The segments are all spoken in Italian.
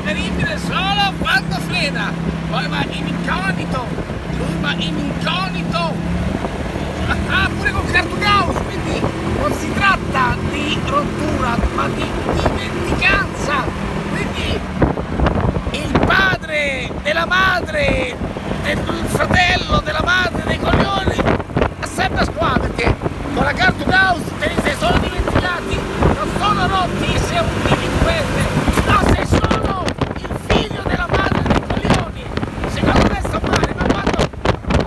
reperibile solo quando frena, poi va in incognito, lui va in incognito, pure con Cartugao, quindi non si tratta di rottura ma di dimenticanza, quindi il padre della madre, del fratello della madre dei coglioni è sempre a squadra, perché con la Cartugao te li sei solo dimenticati, non sono rotti, sei un delinquente, no, sei solo il figlio della madre dei coglioni. Secondo me sto male, ma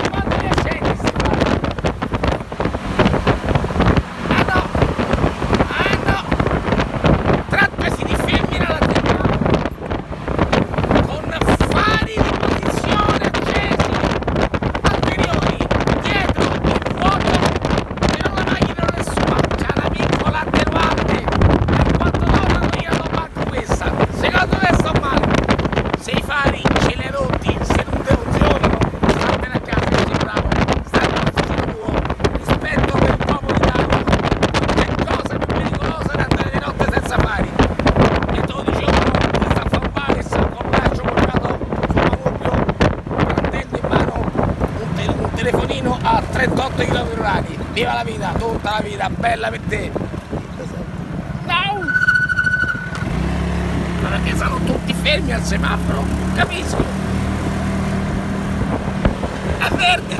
quando riesce a ah no, trattasi di femmina la terra, con fari di posizione accesi, anteriori, dietro, in vuoto, e non la macchina non è sua, c'ha una piccola attenuante, e quanto donna io non manco questa, secondo me sto male, se i fari ce li hai rotti, se non te funzionano, statene a casa, sei bravo, stai al posto tuo, rispetto per il popolo italiano, c'è cosa più pericolosa di andare di notte senza fari, e 12 ore questa a fa un bares con il braccio colgato sul manubrio, prendendo in mano un telefonino a 38 km/h, viva la vita, tutta la vita, bella per te! No! Ma perché sono tutti fermi al semaforo? Capisco! È verde!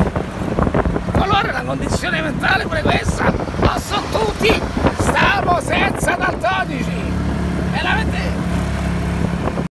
Allora è una condizione mentale pure questa! Ma sono tutti! Stiamo senza daltonici!